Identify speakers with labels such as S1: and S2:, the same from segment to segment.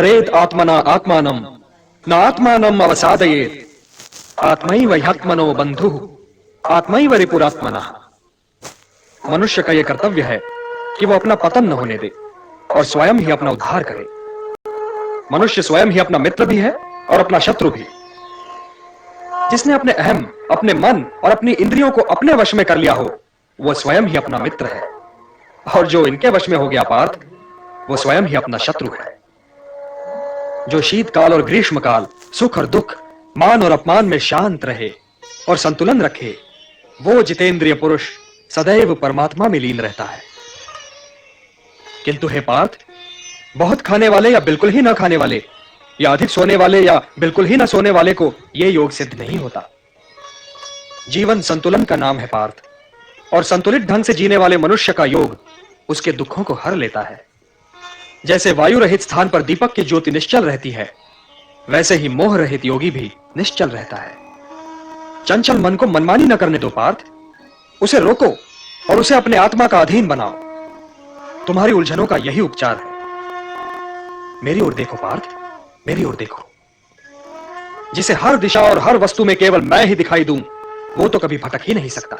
S1: धरेत आत्मना आत्मानं न आत्मानं अवसादयेत आत्मैव ह्यात्मनो बंधुः आत्मैव रिपुरात्मनः। मनुष्य का यह कर्तव्य है कि वो अपना पतन न होने दे और स्वयं ही अपना उद्धार करे। मनुष्य स्वयं ही अपना मित्र भी है और अपना शत्रु भी। जिसने अपने अहम, अपने मन और अपनी इंद्रियों को अपने वश में कर लिया हो, वो स्वयं ही अपना मित्र है, और जो इनके वश में हो गया पार्थ, वो स्वयं ही अपना शत्रु है। जो शीतकाल और ग्रीष्मकाल, सुख और दुख, मान और अपमान में शांत रहे और संतुलन रखे, वो जितेंद्रिय पुरुष सदैव परमात्मा में लीन रहता है। किंतु हे पार्थ, बहुत खाने वाले या बिल्कुल ही ना खाने वाले, या अधिक सोने वाले या बिल्कुल ही ना सोने वाले को यह योग सिद्ध नहीं होता। जीवन संतुलन का नाम है पार्थ, और संतुलित ढंग से जीने वाले मनुष्य का योग उसके दुखों को हर लेता है। जैसे वायु रहित स्थान पर दीपक की ज्योति निश्चल रहती है, वैसे ही मोह रहित योगी भी निश्चल रहता है। चंचल मन को मनमानी न करने दो पार्थ, उसे रोको और उसे अपने आत्मा का अधीन बनाओ। तुम्हारी उलझनों का यही उपचार है। मेरी ओर देखो पार्थ, मेरी ओर देखो। जिसे हर दिशा और हर वस्तु में केवल मैं ही दिखाई दूं, वो तो कभी भटक ही नहीं सकता।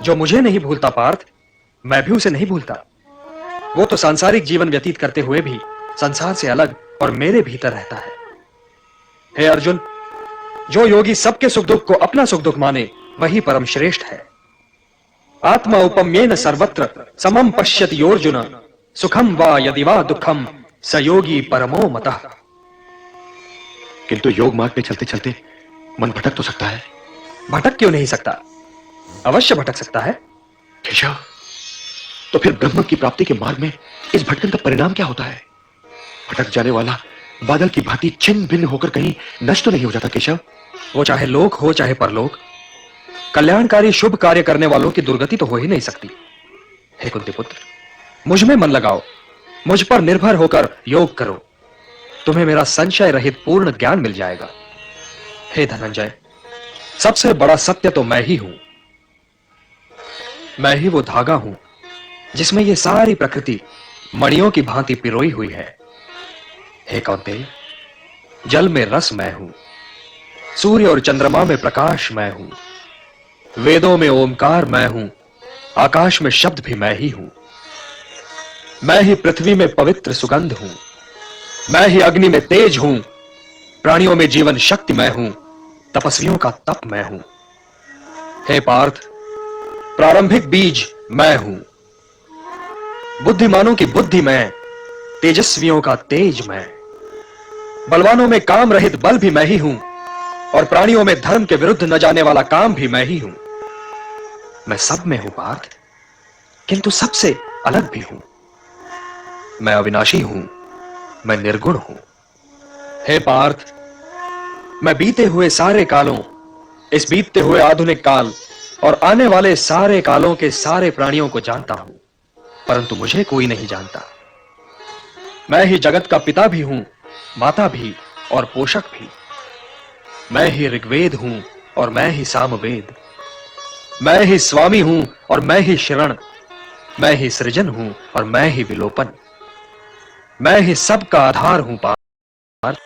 S1: जो मुझे नहीं भूलता पार्थ, मैं भी उसे नहीं भूलता। वो तो सांसारिक जीवन व्यतीत करते हुए भी संसार से अलग और मेरे भीतर रहता है। हे अर्जुन, जो योगी सबके सुख दुख को अपना सुख दुख माने, वही परम श्रेष्ठ है। आत्मा उपम्येन सर्वत्र समम पश्यति योर्जुन सुखम वा यदि वा दुखम स योगी परमो मतः।
S2: किंतु योग मार्ग पे चलते चलते मन भटक तो सकता है।
S1: भटक क्यों नहीं सकता? अवश्य भटक सकता है।
S2: केशव, तो फिर ब्रह्म की प्राप्ति के मार्ग में इस भटकन का परिणाम क्या होता है? भटक जाने वाला बादल की भांति छिन्न भिन्न होकर कहीं नष्ट तो नहीं हो जाता केशव?
S1: वो चाहे लोक हो चाहे परलोक, कल्याणकारी शुभ कार्य करने वालों की दुर्गति तो हो ही नहीं सकती। हे कुंती पुत्र, मुझ में मन लगाओ, मुझ पर निर्भर होकर योग करो, तुम्हें मेरा संशय रहित पूर्ण ज्ञान मिल जाएगा। हे धनंजय, सबसे बड़ा सत्य तो मैं ही हूं। मैं ही वो धागा हूं जिसमें ये सारी प्रकृति मणियों की भांति पिरोई हुई है। हे कौन्तेय, जल में रस मैं हूं, सूर्य और चंद्रमा में प्रकाश मैं हूं, वेदों में ओमकार मैं हूं, आकाश में शब्द भी मैं ही हूं। मैं ही पृथ्वी में पवित्र सुगंध हूं, मैं ही अग्नि में तेज हूं, प्राणियों में जीवन शक्ति मैं हूं, तपस्वियों का तप मैं हूं। हे पार्थ, प्रारंभिक बीज मैं हूं, बुद्धिमानों की बुद्धि मैं, तेजस्वियों का तेज मैं, बलवानों में काम रहित बल भी मैं ही हूं, और प्राणियों में धर्म के विरुद्ध न जाने वाला काम भी मैं ही हूं। मैं सब में हूं पार्थ, किंतु सबसे अलग भी हूं। मैं अविनाशी हूं, मैं निर्गुण हूं। हे पार्थ, मैं बीते हुए सारे कालों, इस बीतते हुए आधुनिक काल और आने वाले सारे कालों के सारे प्राणियों को जानता हूं, परंतु मुझे कोई नहीं जानता। मैं ही जगत का पिता भी हूं, माता भी और पोषक भी। मैं ही ऋग्वेद हूं और मैं ही सामवेद। मैं ही स्वामी हूं और मैं ही शरण। मैं ही सृजन हूं और मैं ही विलोपन। मैं ही सबका आधार हूं पार्थ।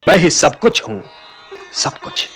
S1: मैं ही सब कुछ हूं, सब कुछ।